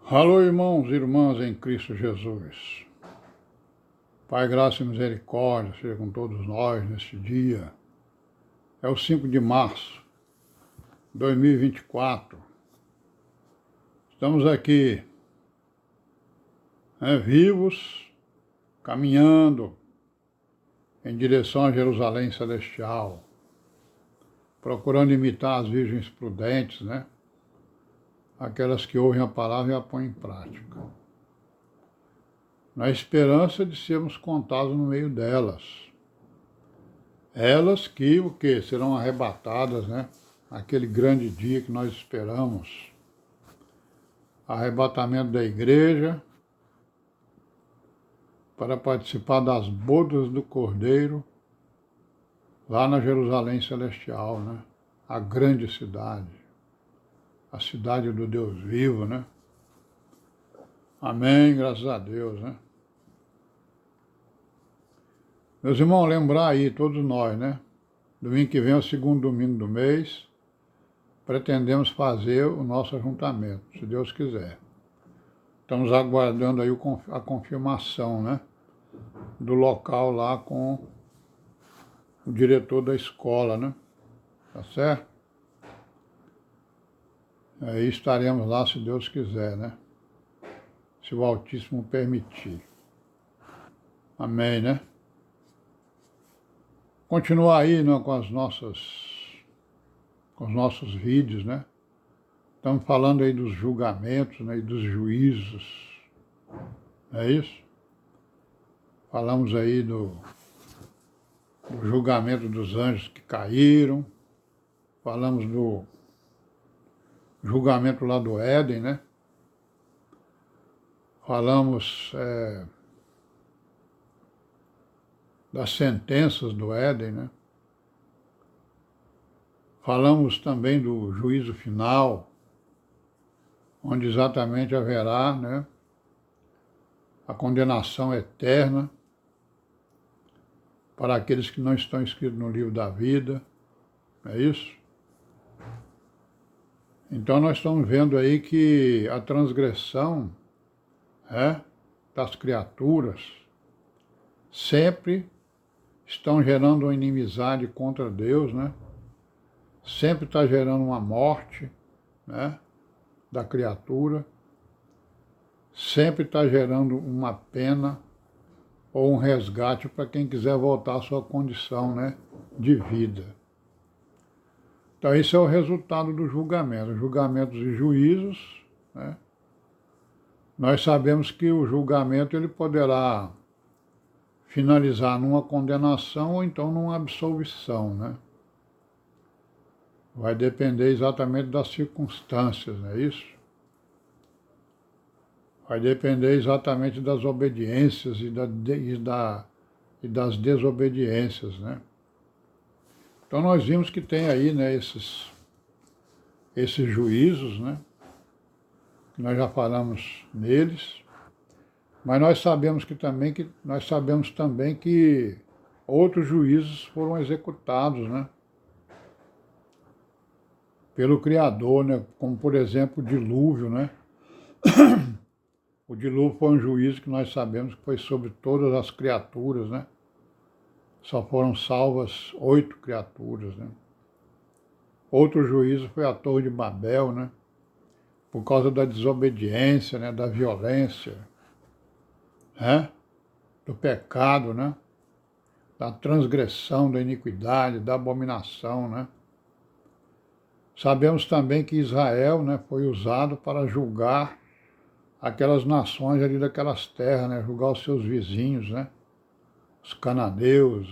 Alô, irmãos e irmãs em Cristo Jesus. Pai, graça e misericórdia seja com todos nós neste dia. É o 5 de março de 2024. Estamos aqui, vivos, caminhando em direção a Jerusalém Celestial, procurando imitar as virgens prudentes, aquelas que ouvem a palavra e a põem em prática, na esperança de sermos contados no meio delas. Elas que o quê? Serão arrebatadas, aquele grande dia que nós esperamos. Arrebatamento da igreja para participar das bodas do Cordeiro lá na Jerusalém Celestial, a grande cidade, a cidade do Deus vivo, Amém, graças a Deus, Meus irmãos, lembrar aí, todos nós, Domingo que vem é o segundo domingo do mês, pretendemos fazer o nosso ajuntamento, se Deus quiser. Estamos aguardando aí a confirmação, do local lá com o diretor da escola, tá certo? Aí estaremos lá, se Deus quiser, se o Altíssimo permitir. Amém, Continuar aí com os nossos vídeos, Estamos falando aí dos julgamentos, e dos juízos, não é isso? Falamos aí do julgamento dos anjos que caíram, falamos do julgamento lá do Éden, Falamos das sentenças do Éden, Falamos também do juízo final, onde exatamente haverá, a condenação eterna para aqueles que não estão inscritos no livro da vida, é isso? Então nós estamos vendo aí que a transgressão das criaturas sempre estão gerando uma inimizade contra Deus, Sempre está gerando uma morte, da criatura, sempre está gerando uma pena ou um resgate para quem quiser voltar à sua condição, de vida. Então esse é o resultado do julgamento, julgamentos e juízos, Nós sabemos que o julgamento ele poderá finalizar numa condenação ou então numa absolvição, Vai depender exatamente das circunstâncias, não é isso? Vai depender exatamente das obediências e das desobediências, Então nós vimos que tem aí, esses juízos, que nós já falamos neles, mas nós sabemos também que outros juízos foram executados, pelo Criador, como por exemplo o dilúvio, O dilúvio foi um juízo que nós sabemos que foi sobre todas as criaturas, Só foram salvas 8 criaturas, Outro juízo foi a Torre de Babel, Por causa da desobediência, da violência, do pecado, Da transgressão, da iniquidade, da abominação, Sabemos também que Israel, foi usado para julgar aquelas nações ali daquelas terras, julgar os seus vizinhos, Os cananeus,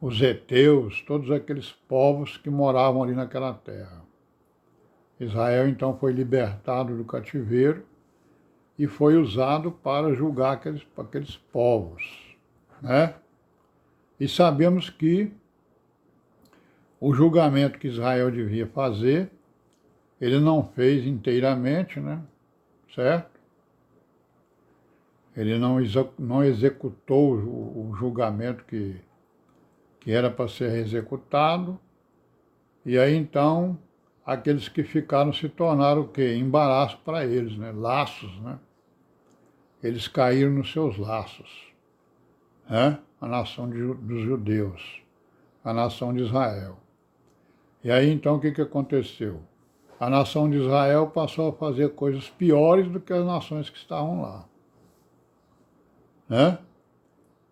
os heteus, todos aqueles povos que moravam ali naquela terra. Israel então foi libertado do cativeiro e foi usado para julgar aqueles povos, E sabemos que o julgamento que Israel devia fazer, ele não fez inteiramente, certo? Ele não executou o julgamento que era para ser executado, e aí então aqueles que ficaram se tornaram o quê? Embaraço para eles, né? Laços, né? Eles caíram nos seus laços, né? A nação dos judeus, a nação de Israel. E aí então o que aconteceu? A nação de Israel passou a fazer coisas piores do que as nações que estavam lá, né?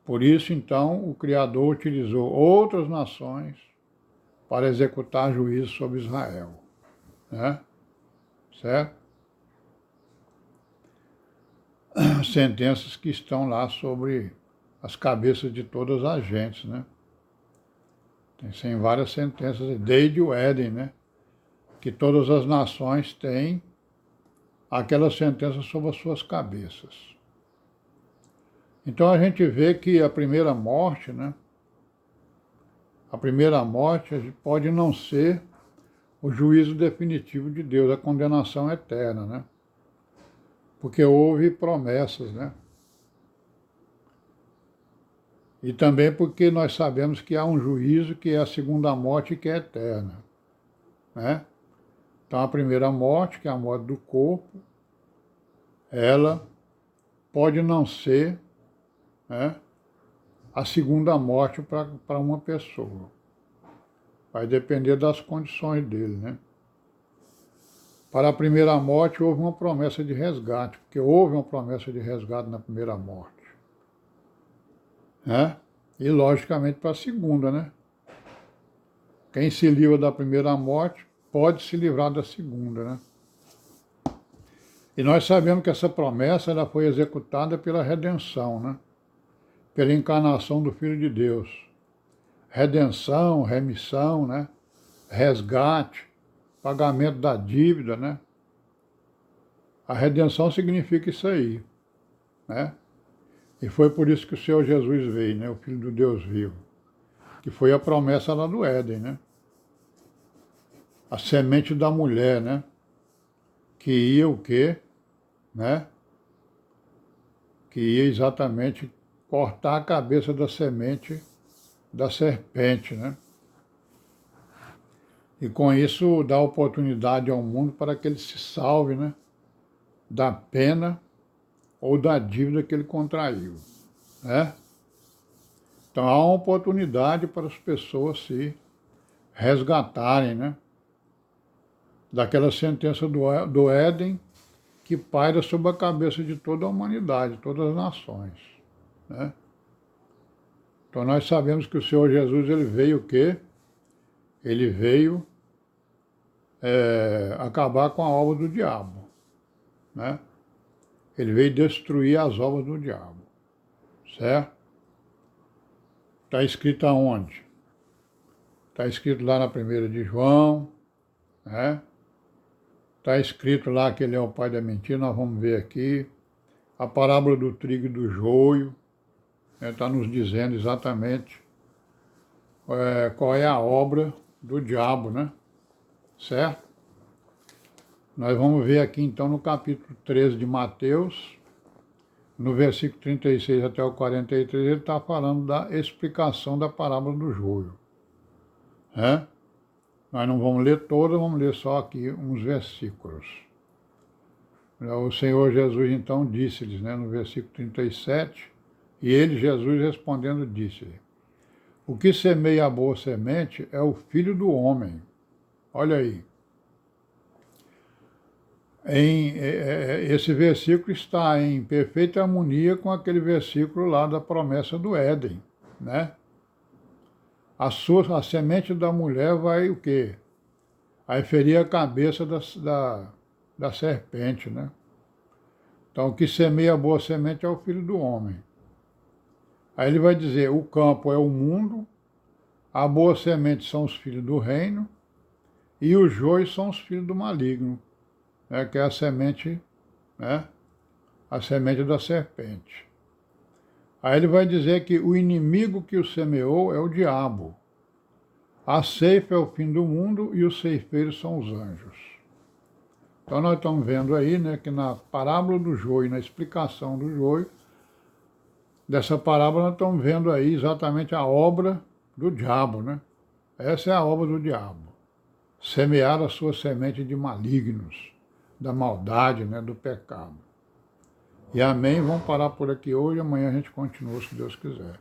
Por isso então o Criador utilizou outras nações para executar juízo sobre Israel, né? Certo? Sentenças que estão lá sobre as cabeças de todas as gentes, né? Tem várias sentenças, desde o Éden, né? Que todas as nações têm aquela sentença sobre as suas cabeças. Então a gente vê que a primeira morte, né? A primeira morte pode não ser o juízo definitivo de Deus, a condenação eterna, né? Porque houve promessas, né? E também porque nós sabemos que há um juízo que é a segunda morte, que é eterna, né? Então a primeira morte, que é a morte do corpo, ela pode não ser, né, a segunda morte para uma pessoa. Vai depender das condições dele, né? Para a primeira morte houve uma promessa de resgate, porque houve uma promessa de resgate na primeira morte, né? E logicamente para a segunda, né? Quem se livra da primeira morte pode se livrar da segunda, né? E nós sabemos que essa promessa ela foi executada pela redenção, né? Pela encarnação do Filho de Deus. Redenção, remissão, né? Resgate, pagamento da dívida, né? A redenção significa isso aí, né? E foi por isso que o Senhor Jesus veio, né? O Filho do Deus vivo. Que foi a promessa lá do Éden, né? A semente da mulher, né? Que ia o quê? Né? Que ia exatamente cortar a cabeça da semente da serpente, né? E com isso dá oportunidade ao mundo para que ele se salve, né? Da pena ou da dívida que ele contraiu, né? Então há uma oportunidade para as pessoas se resgatarem, né? Daquela sentença do Éden que paira sobre a cabeça de toda a humanidade, todas as nações, né? Então nós sabemos que o Senhor Jesus, ele veio o quê? Ele veio acabar com a obra do diabo, né? Ele veio destruir as obras do diabo, certo? Está escrito aonde? Está escrito lá na 1ª de João, né? Está escrito lá que ele é o pai da mentira, nós vamos ver aqui. A parábola do trigo e do joio, está nos dizendo exatamente qual é a obra do diabo, né? Certo? Nós vamos ver aqui então no capítulo 13 de Mateus, no versículo 36 até o 43, ele está falando da explicação da parábola do joio, né? Nós não vamos ler toda, vamos ler só aqui uns versículos. O Senhor Jesus então disse-lhes, né, no versículo 37, e ele, Jesus, respondendo, disse-lhe: o que semeia a boa semente é o Filho do Homem. Olha aí. Esse versículo está em perfeita harmonia com aquele versículo lá da promessa do Éden, né? A semente da mulher vai o quê? Vai ferir a cabeça da serpente, né? Então, o que semeia a boa semente é o Filho do Homem. Aí ele vai dizer, o campo é o mundo, a boa semente são os filhos do reino, e os joios são os filhos do maligno, né? Que é a semente, né? A semente da serpente. Aí ele vai dizer que o inimigo que o semeou é o diabo. A ceifa é o fim do mundo e os ceifeiros são os anjos. Então nós estamos vendo aí, né, que na parábola do joio, na explicação do joio, dessa parábola nós estamos vendo aí exatamente a obra do diabo, né? Essa é a obra do diabo, semear a sua semente de malignos, da maldade, né, do pecado. E amém, vamos parar por aqui hoje, amanhã a gente continua, se Deus quiser.